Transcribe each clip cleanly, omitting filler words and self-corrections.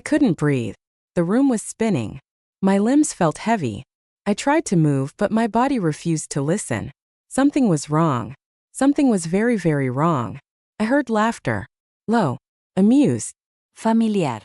I couldn't breathe. The room was spinning. My limbs felt heavy. I tried to move, but my body refused to listen. Something was wrong. Something was very, very wrong. I heard laughter. Low. Amused. Familiar.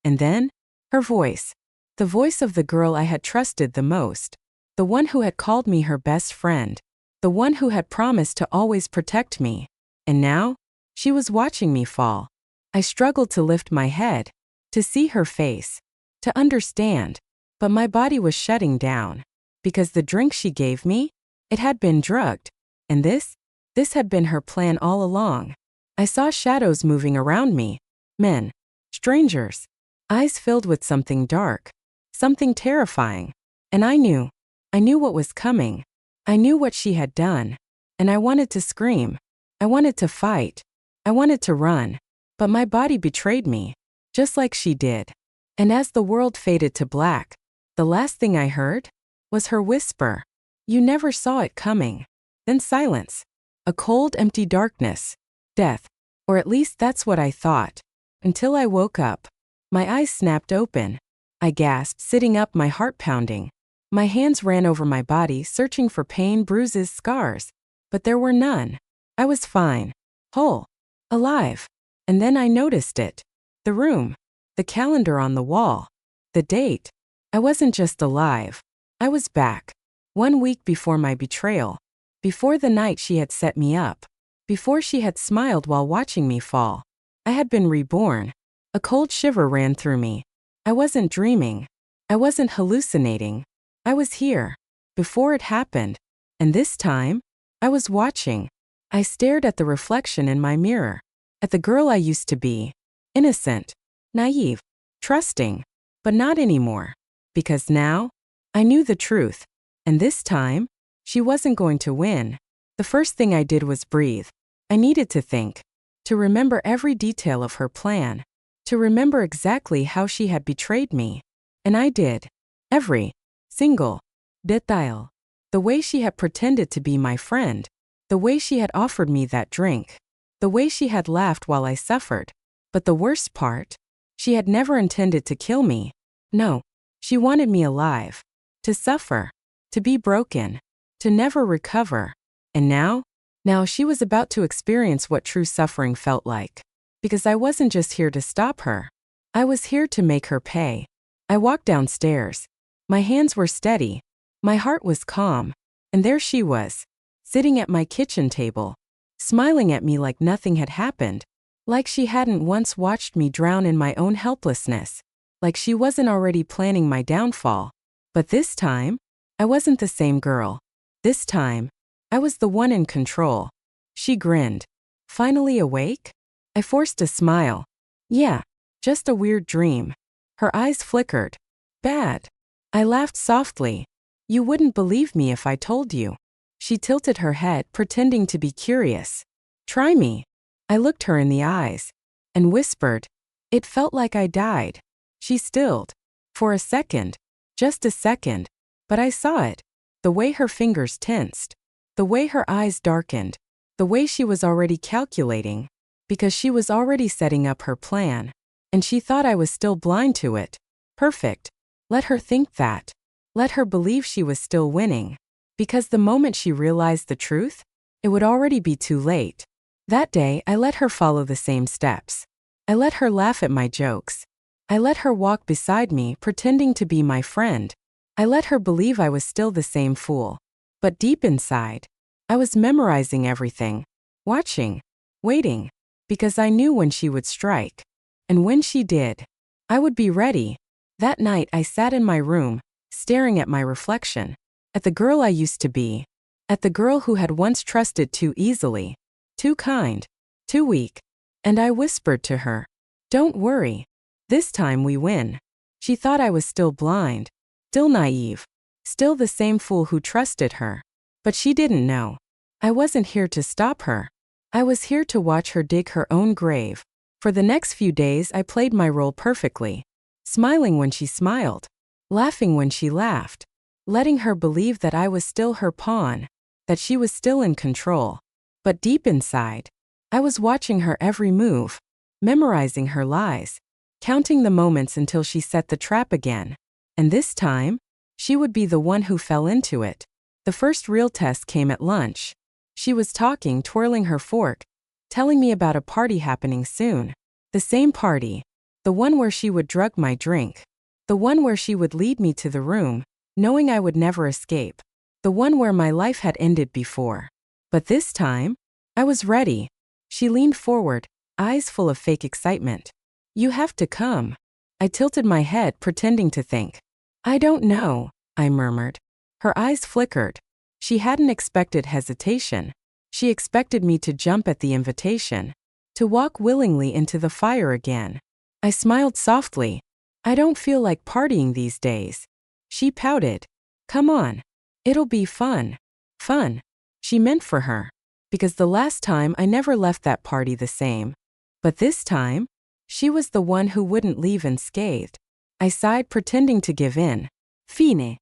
And then, her voice. The voice of the girl I had trusted the most. The one who had called me her best friend. The one who had promised to always protect me. And now, she was watching me fall. I struggled to lift my head, to see her face, to understand, but my body was shutting down. Because the drink she gave me, it had been drugged. And this had been her plan all along. I saw shadows moving around me. Men. Strangers. Eyes filled with something dark. Something terrifying. And I knew what was coming. I knew what she had done. And I wanted to scream. I wanted to fight. I wanted to run. But my body betrayed me. Just like she did. And as the world faded to black, the last thing I heard was her whisper. You never saw it coming. Then silence. A cold, empty darkness. Death. Or at least that's what I thought. Until I woke up. My eyes snapped open. I gasped, sitting up, my heart pounding. My hands ran over my body, searching for pain, bruises, scars. But there were none. I was fine. Whole. Alive. And then I noticed it. The room. The calendar on the wall. The date. I wasn't just alive. I was back. 1 week before my betrayal. Before the night she had set me up. Before she had smiled while watching me fall. I had been reborn. A cold shiver ran through me. I wasn't dreaming. I wasn't hallucinating. I was here. Before it happened. And this time, I was watching. I stared at the reflection in my mirror. At the girl I used to be. Innocent. Naive. Trusting. But not anymore. Because now, I knew the truth. And this time, she wasn't going to win. The first thing I did was breathe. I needed to think. To remember every detail of her plan. To remember exactly how she had betrayed me. And I did. Every single detail. The way she had pretended to be my friend. The way she had offered me that drink. The way she had laughed while I suffered. But the worst part? She had never intended to kill me. No. She wanted me alive. To suffer. To be broken. To never recover. And now she was about to experience what true suffering felt like. Because I wasn't just here to stop her. I was here to make her pay. I walked downstairs. My hands were steady. My heart was calm. And there she was, sitting at my kitchen table, smiling at me like nothing had happened. Like she hadn't once watched me drown in my own helplessness. Like she wasn't already planning my downfall. But this time, I wasn't the same girl. This time, I was the one in control. She grinned. Finally awake? I forced a smile. Yeah, just a weird dream. Her eyes flickered. Bad. I laughed softly. You wouldn't believe me if I told you. She tilted her head, pretending to be curious. Try me. I looked her in the eyes. And whispered. It felt like I died. She stilled. For a second. Just a second. But I saw it. The way her fingers tensed. The way her eyes darkened. The way she was already calculating. Because she was already setting up her plan. And she thought I was still blind to it. Perfect. Let her think that. Let her believe she was still winning. Because the moment she realized the truth, it would already be too late. That day, I let her follow the same steps. I let her laugh at my jokes. I let her walk beside me, pretending to be my friend. I let her believe I was still the same fool. But deep inside, I was memorizing everything. Watching. Waiting. Because I knew when she would strike. And when she did, I would be ready. That night I sat in my room, staring at my reflection. At the girl I used to be. At the girl who had once trusted too easily. Too kind. Too weak. And I whispered to her. Don't worry. This time we win. She thought I was still blind. Still naive. Still the same fool who trusted her. But she didn't know. I wasn't here to stop her. I was here to watch her dig her own grave. For the next few days I played my role perfectly. Smiling when she smiled. Laughing when she laughed. Letting her believe that I was still her pawn. That she was still in control. But deep inside, I was watching her every move. Memorizing her lies. counting the moments until she set the trap again. And this time, she would be the one who fell into it. The first real test came at lunch. She was talking, twirling her fork, telling me about a party happening soon. The same party. The one where she would drug my drink. The one where she would lead me to the room, knowing I would never escape. The one where my life had ended before. But this time, I was ready. She leaned forward, eyes full of fake excitement. You have to come. I tilted my head, pretending to think. I don't know, I murmured. Her eyes flickered. She hadn't expected hesitation. She expected me to jump at the invitation, to walk willingly into the fire again. I smiled softly. I don't feel like partying these days. She pouted. Come on. It'll be fun. Fun. She meant for her. Because the last time I never left that party the same. But this time, she was the one who wouldn't leave unscathed. I sighed, pretending to give in. Fine.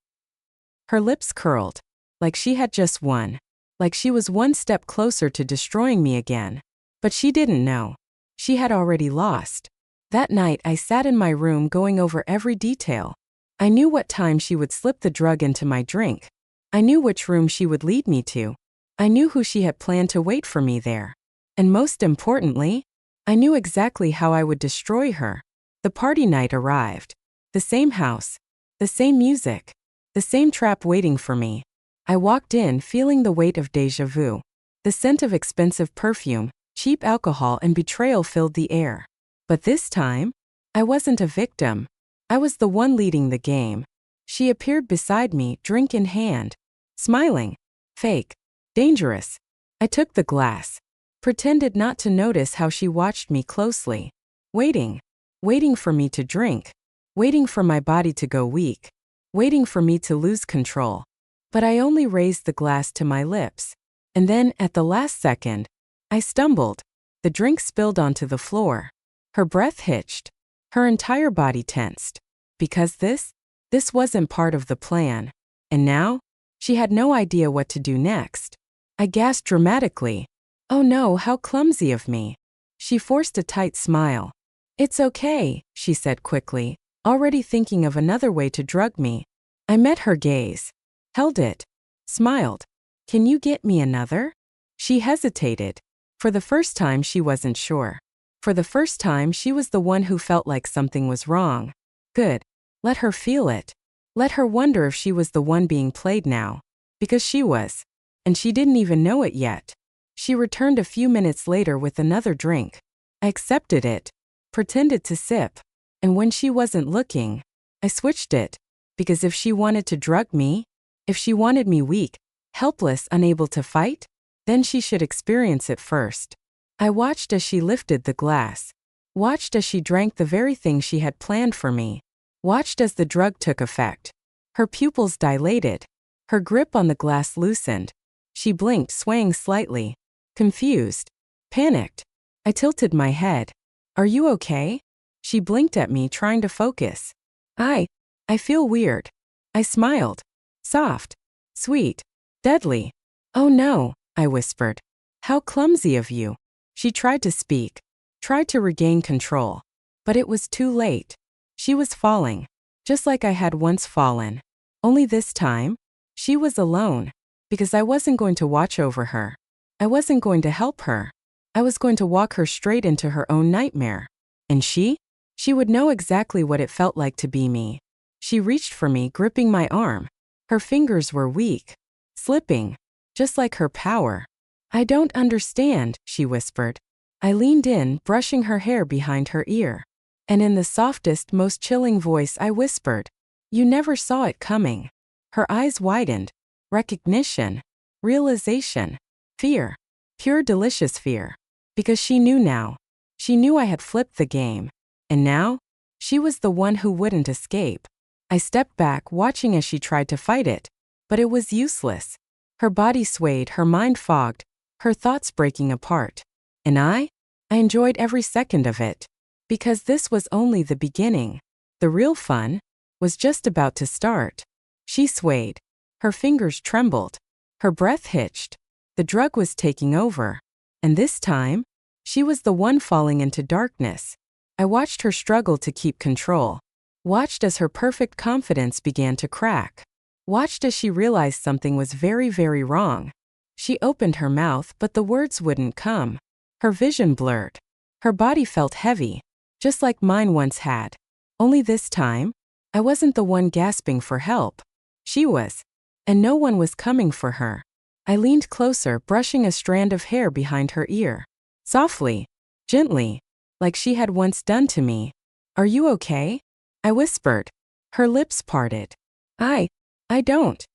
Her lips curled. Like she had just won. Like she was one step closer to destroying me again. But she didn't know. She had already lost. That night I sat in my room going over every detail. I knew what time she would slip the drug into my drink. I knew which room she would lead me to. I knew who she had planned to wait for me there. And most importantly, I knew exactly how I would destroy her. The party night arrived. The same house. The same music. The same trap waiting for me. I walked in feeling the weight of déjà vu. The scent of expensive perfume, cheap alcohol, and betrayal filled the air. But this time, I wasn't a victim. I was the one leading the game. She appeared beside me, drink in hand. Smiling. Fake. Dangerous. I took the glass. Pretended not to notice how she watched me closely. Waiting. Waiting for me to drink. Waiting for my body to go weak. Waiting for me to lose control. But I only raised the glass to my lips. And then, at the last second, I stumbled. The drink spilled onto the floor. Her breath hitched. Her entire body tensed. Because this wasn't part of the plan. And now, she had no idea what to do next. I gasped dramatically. Oh no, how clumsy of me. She forced a tight smile. It's okay, she said quickly, already thinking of another way to drug me. I met her gaze. Held it. Smiled. Can you get me another? She hesitated. For the first time she wasn't sure. For the first time she was the one who felt like something was wrong. Good. Let her feel it. Let her wonder if she was the one being played now. Because she was. And she didn't even know it yet. She returned a few minutes later with another drink. I accepted it. Pretended to sip. And when she wasn't looking, I switched it. Because if she wanted to drug me, if she wanted me weak, helpless, unable to fight, then she should experience it first. I watched as she lifted the glass. Watched as she drank the very thing she had planned for me. Watched as the drug took effect. Her pupils dilated. Her grip on the glass loosened. She blinked, swaying slightly. Confused. Panicked. I tilted my head. Are you okay? She blinked at me, trying to focus. I feel weird. I smiled. Soft. Sweet. Deadly. Oh no, I whispered. How clumsy of you. She tried to speak. Tried to regain control. But it was too late. She was falling. Just like I had once fallen. Only this time, she was alone. Because I wasn't going to watch over her. I wasn't going to help her. I was going to walk her straight into her own nightmare. And she would know exactly what it felt like to be me. She reached for me, gripping my arm. Her fingers were weak. Slipping. Just like her power. I don't understand, she whispered. I leaned in, brushing her hair behind her ear. And in the softest, most chilling voice I whispered, you never saw it coming. Her eyes widened. Recognition. Realization. Fear. Pure delicious fear. Because she knew now. She knew I had flipped the game. And now, she was the one who wouldn't escape. I stepped back, watching as she tried to fight it. But it was useless. Her body swayed, her mind fogged, her thoughts breaking apart. And I enjoyed every second of it. Because this was only the beginning. The real fun was just about to start. She swayed. Her fingers trembled. Her breath hitched. The drug was taking over. And this time, she was the one falling into darkness. I watched her struggle to keep control. Watched as her perfect confidence began to crack. Watched as she realized something was very, very wrong. She opened her mouth, but the words wouldn't come. Her vision blurred. Her body felt heavy, just like mine once had. Only this time, I wasn't the one gasping for help. She was. And no one was coming for her. I leaned closer, brushing a strand of hair behind her ear. Softly, gently, like she had once done to me. "Are you okay?" I whispered. Her lips parted. I don't."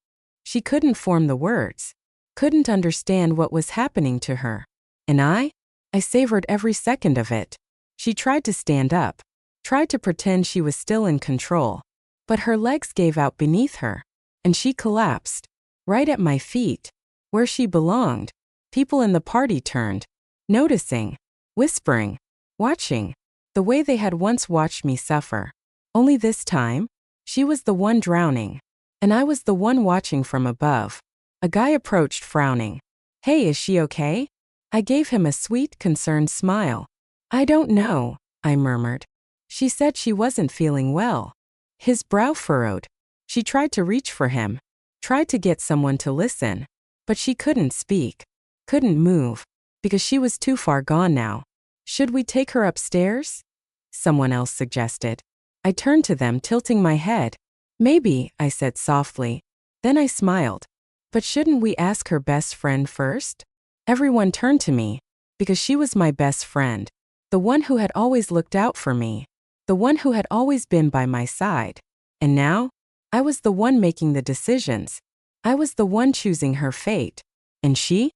She couldn't form the words. Couldn't understand what was happening to her. And I savored every second of it. She tried to stand up. Tried to pretend she was still in control. But her legs gave out beneath her. And she collapsed. Right at my feet. Where she belonged. People in the party turned. Noticing. Whispering. Watching. The way they had once watched me suffer. Only this time, she was the one drowning. And I was the one watching from above. A guy approached, frowning. "Hey, is she okay?" I gave him a sweet, concerned smile. "I don't know," I murmured. "She said she wasn't feeling well." His brow furrowed. She tried to reach for him. Tried to get someone to listen. But she couldn't speak. Couldn't move. Because she was too far gone now. "Should we take her upstairs?" someone else suggested. I turned to them, tilting my head. "Maybe," I said softly. Then I smiled. "But shouldn't we ask her best friend first?" Everyone turned to me. Because she was my best friend. The one who had always looked out for me. The one who had always been by my side. And now, I was the one making the decisions. I was the one choosing her fate. And she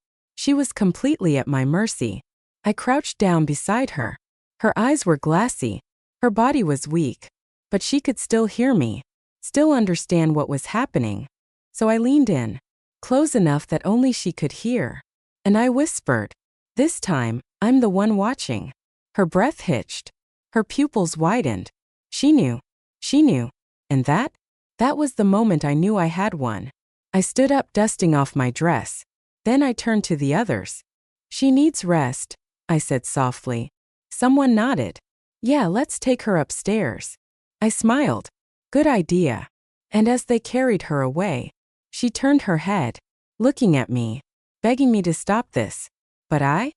was completely at my mercy. I crouched down beside her. Her eyes were glassy. Her body was weak. But she could still hear me. Still understand what was happening. So I leaned in. Close enough that only she could hear. And I whispered. This time, I'm the one watching. Her breath hitched. Her pupils widened. She knew. She knew. And that was the moment I knew I had one. I stood up, dusting off my dress. Then I turned to the others. "She needs rest," I said softly. Someone nodded. "Yeah, let's take her upstairs." I smiled. Good idea. And as they carried her away, she turned her head, looking at me, begging me to stop this. But I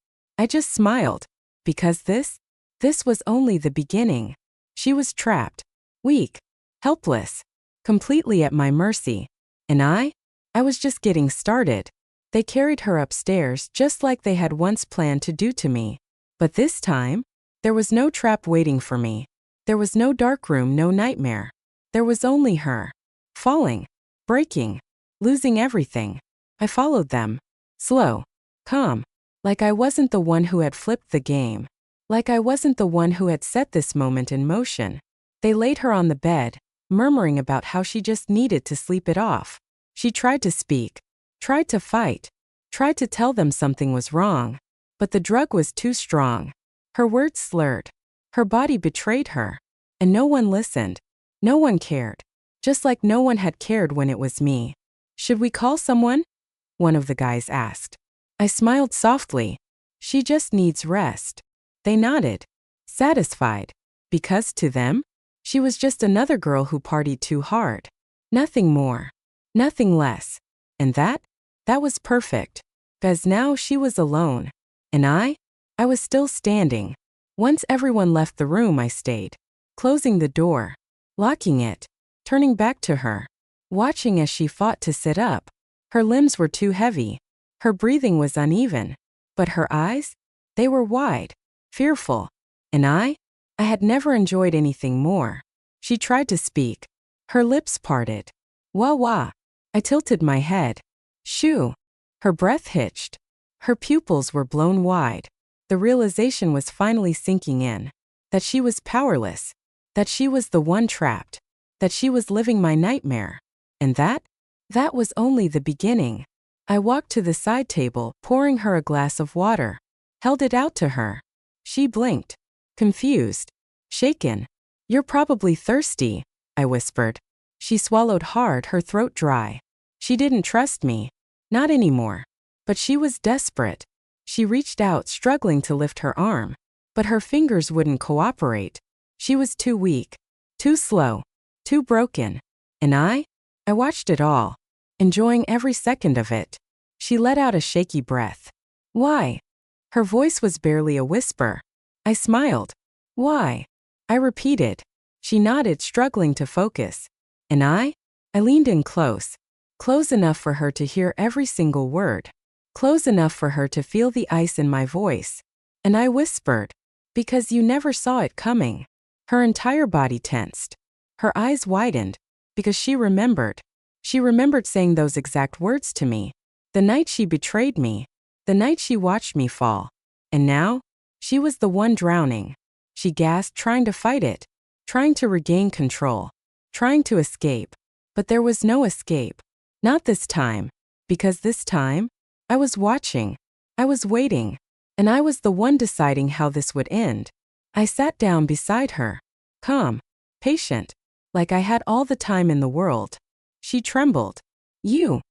just smiled. Because this was only the beginning. She was trapped, weak, helpless, completely at my mercy. And I was just getting started. They carried her upstairs just like they had once planned to do to me. But this time, there was no trap waiting for me. There was no dark room, no nightmare. There was only her. Falling, breaking, losing everything. I followed them. Slow, calm. Like I wasn't the one who had flipped the game. Like I wasn't the one who had set this moment in motion. They laid her on the bed, murmuring about how she just needed to sleep it off. She tried to speak. Tried to fight. Tried to tell them something was wrong. But the drug was too strong. Her words slurred. Her body betrayed her. And no one listened. No one cared. Just like no one had cared when it was me. "Should we call someone?" one of the guys asked. I smiled softly. "She just needs rest." They nodded. Satisfied. Because to them, she was just another girl who partied too hard. Nothing more. Nothing less. And that was perfect. Because now she was alone. And I was still standing. Once everyone left the room, I stayed. Closing the door. Locking it. Turning back to her. Watching as she fought to sit up. Her limbs were too heavy. Her breathing was uneven. But her eyes? They were wide. Fearful. And I had never enjoyed anything more. She tried to speak. Her lips parted. "Wah wah." I tilted my head. "Shoo." Her breath hitched. Her pupils were blown wide. The realization was finally sinking in. That she was powerless. That she was the one trapped. That she was living my nightmare. And that was only the beginning. I walked to the side table, pouring her a glass of water. Held it out to her. She blinked. Confused. Shaken. "You're probably thirsty," I whispered. She swallowed hard, her throat dry. She didn't trust me. Not anymore. But she was desperate. She reached out, struggling to lift her arm. But her fingers wouldn't cooperate. She was too weak, too slow, too broken. And I watched it all, enjoying every second of it. She let out a shaky breath. Why? Her voice was barely a whisper. I smiled. Why? I repeated. She nodded, struggling to focus. And I leaned in close enough for her to hear every single word, close enough for her to feel the ice in my voice. And I whispered, because you never saw it coming. Her entire body tensed. Her eyes widened, because she remembered. She remembered saying those exact words to me. The night she betrayed me. The night she watched me fall. And now, she was the one drowning. She gasped, trying to fight it, trying to regain control, trying to escape. But there was no escape. Not this time. Because this time, I was watching. I was waiting. And I was the one deciding how this would end. I sat down beside her, calm, patient, like I had all the time in the world. She trembled. You.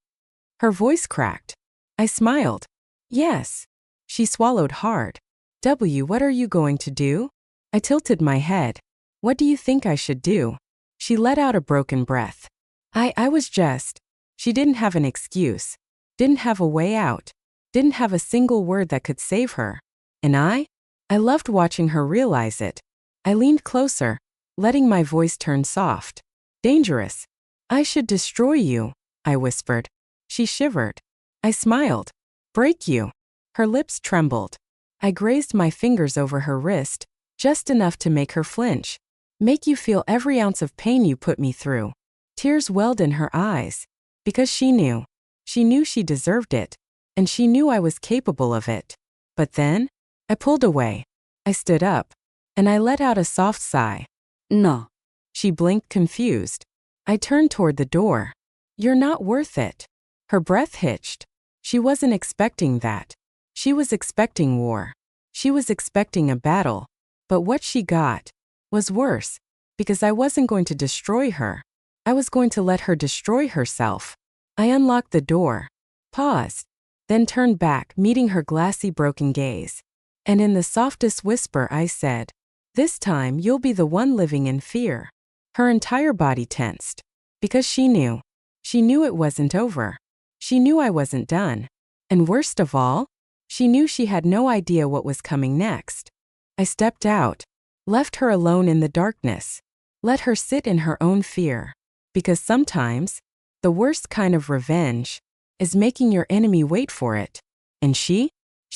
Her voice cracked. I smiled. Yes. She swallowed hard. What are you going to do? I tilted my head. What do you think I should do? She let out a broken breath. I was just. She didn't have an excuse. Didn't have a way out. Didn't have a single word that could save her. And I loved watching her realize it. I leaned closer, letting my voice turn soft. Dangerous. I should destroy you, I whispered. She shivered. I smiled. Break you. Her lips trembled. I grazed my fingers over her wrist, just enough to make her flinch. Make you feel every ounce of pain you put me through. Tears welled in her eyes. Because she knew. She knew she deserved it. And she knew I was capable of it. But then, I pulled away. I stood up. And I let out a soft sigh. No. She blinked, confused. I turned toward the door. You're not worth it. Her breath hitched. She wasn't expecting that. She was expecting war. She was expecting a battle. But what she got was worse. Because I wasn't going to destroy her. I was going to let her destroy herself. I unlocked the door, paused, then turned back, meeting her glassy, broken gaze. And in the softest whisper I said, this time you'll be the one living in fear. Her entire body tensed. Because she knew. She knew it wasn't over. She knew I wasn't done. And worst of all, she knew she had no idea what was coming next. I stepped out, left her alone in the darkness, let her sit in her own fear. Because sometimes, the worst kind of revenge is making your enemy wait for it. And she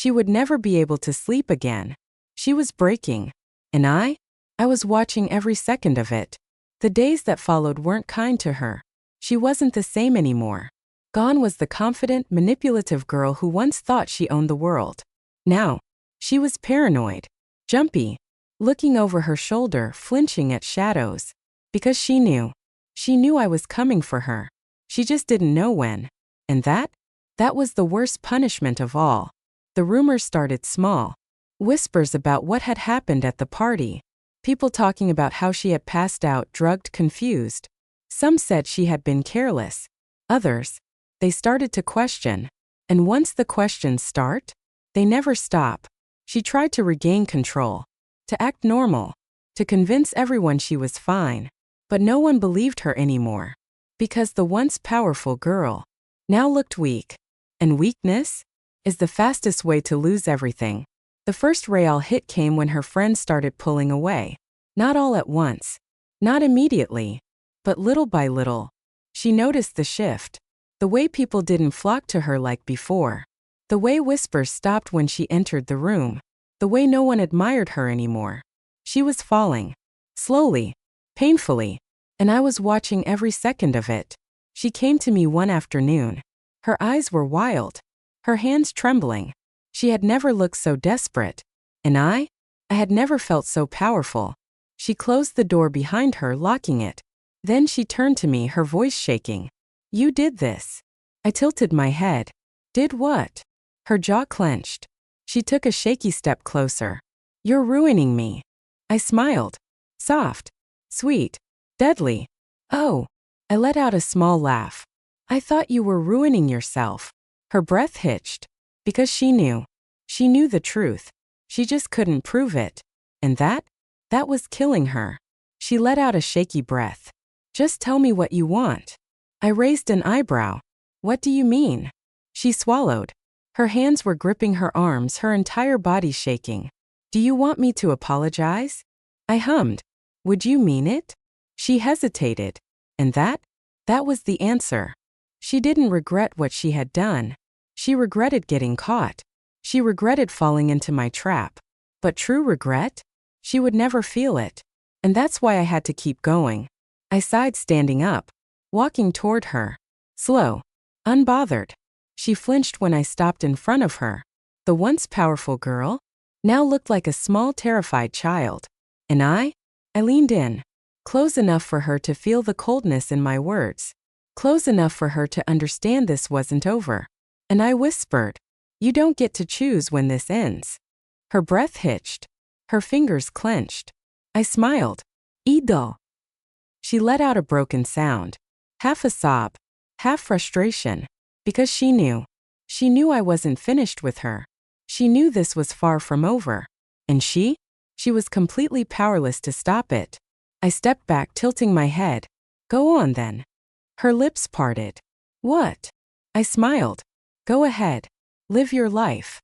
would never be able to sleep again. She was breaking. And I was watching every second of it. The days that followed weren't kind to her. She wasn't the same anymore. Gone was the confident, manipulative girl who once thought she owned the world. Now, she was paranoid, jumpy, looking over her shoulder, flinching at shadows. Because she knew. She knew I was coming for her. She just didn't know when. And that was the worst punishment of all. The rumors started small. Whispers about what had happened at the party. People talking about how she had passed out, drugged, confused. Some said she had been careless. Others, they started to question. And once the questions start, they never stop. She tried to regain control, to act normal, to convince everyone she was fine. But no one believed her anymore. Because the once powerful girl now looked weak. And weakness is the fastest way to lose everything. The first real hit came when her friends started pulling away. Not all at once. Not immediately. But little by little. She noticed the shift. The way people didn't flock to her like before. The way whispers stopped when she entered the room. The way no one admired her anymore. She was falling. Slowly. Painfully. And I was watching every second of it. She came to me one afternoon. Her eyes were wild. Her hands trembling. She had never looked so desperate. And I had never felt so powerful. She closed the door behind her, locking it. Then she turned to me, her voice shaking. You did this. I tilted my head. Did what? Her jaw clenched. She took a shaky step closer. You're ruining me. I smiled. Soft. Sweet. Deadly. Oh. I let out a small laugh. I thought you were ruining yourself. Her breath hitched. Because she knew. She knew the truth. She just couldn't prove it. And that was killing her. She let out a shaky breath. Just tell me what you want. I raised an eyebrow. What do you mean? She swallowed. Her hands were gripping her arms, her entire body shaking. Do you want me to apologize? I hummed. Would you mean it? She hesitated. And that was the answer. She didn't regret what she had done. She regretted getting caught. She regretted falling into my trap. But true regret? She would never feel it. And that's why I had to keep going. I sighed, standing up, walking toward her. Slow. Unbothered. She flinched when I stopped in front of her. The once powerful girl now looked like a small, terrified child. And I leaned in, close enough for her to feel the coldness in my words, close enough for her to understand this wasn't over. And I whispered, you don't get to choose when this ends. Her breath hitched. Her fingers clenched. I smiled. Ido. She let out a broken sound, half a sob, half frustration, because she knew. She knew I wasn't finished with her. She knew this was far from over. And she was completely powerless to stop it. I stepped back, tilting my head. Go on then. Her lips parted. What? I smiled. Go ahead. Live your life.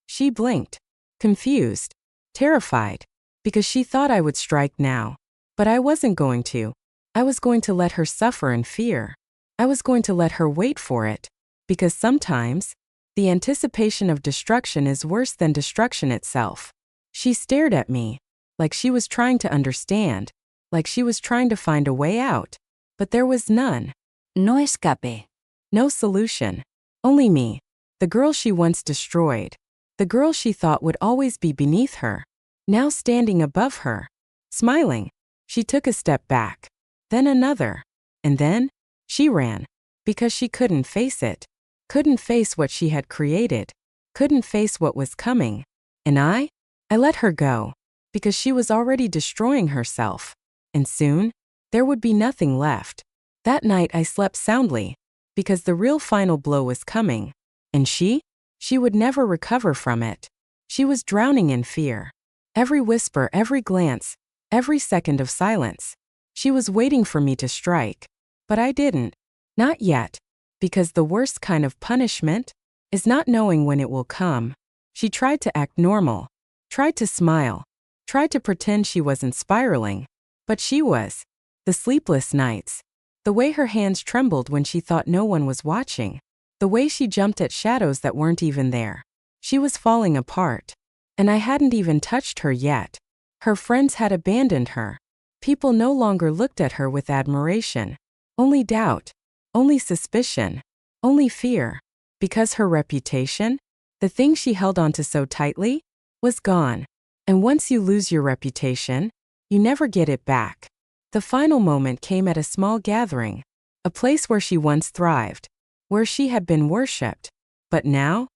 She blinked, confused, terrified, because she thought I would strike now. But I wasn't going to. I was going to let her suffer in fear. I was going to let her wait for it. Because sometimes, the anticipation of destruction is worse than destruction itself. She stared at me, like she was trying to understand, like she was trying to find a way out. But there was none. No escape. No solution. Only me. The girl she once destroyed. The girl she thought would always be beneath her. Now standing above her. Smiling. She took a step back. Then another. And then, she ran. Because she couldn't face it. Couldn't face what she had created. Couldn't face what was coming. And I let her go. Because she was already destroying herself. And soon, there would be nothing left. That night I slept soundly. Because the real final blow was coming. And she would never recover from it. She was drowning in fear. Every whisper, every glance, every second of silence. She was waiting for me to strike. But I didn't. Not yet. Because the worst kind of punishment is not knowing when it will come. She tried to act normal. Tried to smile. Tried to pretend she wasn't spiraling. But she was. The sleepless nights. The way her hands trembled when she thought no one was watching. The way she jumped at shadows that weren't even there. She was falling apart. And I hadn't even touched her yet. Her friends had abandoned her. People no longer looked at her with admiration. Only doubt. Only suspicion. Only fear. Because her reputation, the thing she held onto so tightly, was gone. And once you lose your reputation, you never get it back. The final moment came at a small gathering. A place where she once thrived. Where she had been worshipped. But now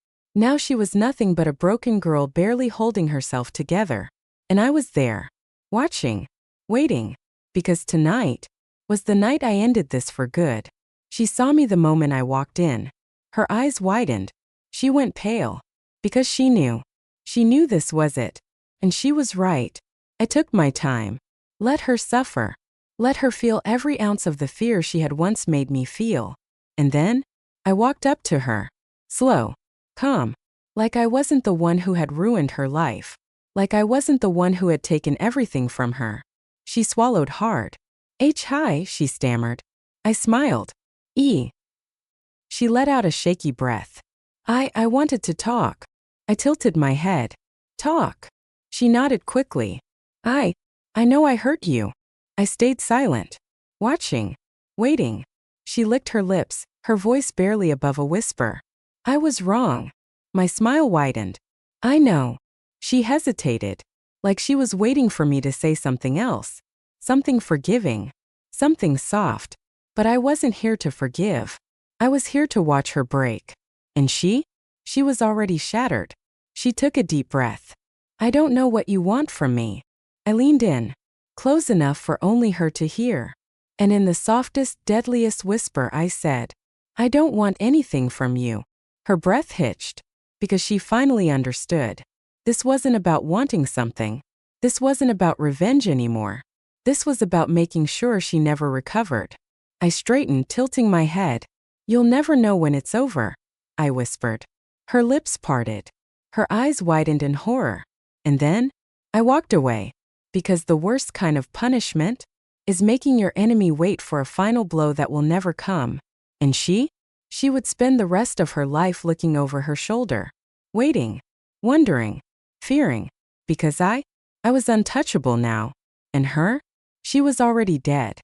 she was nothing but a broken girl barely holding herself together. And I was there. Watching. Waiting. Because tonight was the night I ended this for good. She saw me the moment I walked in. Her eyes widened. She went pale. Because she knew. She knew this was it. And she was right. I took my time. Let her suffer. Let her feel every ounce of the fear she had once made me feel. And then, I walked up to her. Slow. Calm. Like I wasn't the one who had ruined her life. Like I wasn't the one who had taken everything from her. She swallowed hard. Hi, she stammered. I smiled. She let out a shaky breath. I wanted to talk. I tilted my head. Talk. She nodded quickly. I know I hurt you. I stayed silent. Watching. Waiting. She licked her lips, her voice barely above a whisper. I was wrong. My smile widened. I know. She hesitated. Like she was waiting for me to say something else. Something forgiving. Something soft. But I wasn't here to forgive. I was here to watch her break. And she was already shattered. She took a deep breath. I don't know what you want from me. I leaned in, close enough for only her to hear. And in the softest, deadliest whisper I said, I don't want anything from you. Her breath hitched, because she finally understood. This wasn't about wanting something. This wasn't about revenge anymore. This was about making sure she never recovered. I straightened, tilting my head. "You'll never know when it's over," I whispered. Her lips parted. Her eyes widened in horror. And then, I walked away. Because the worst kind of punishment is making your enemy wait for a final blow that will never come. And she would spend the rest of her life looking over her shoulder, waiting, wondering, fearing, because I was untouchable now. And her? She was already dead.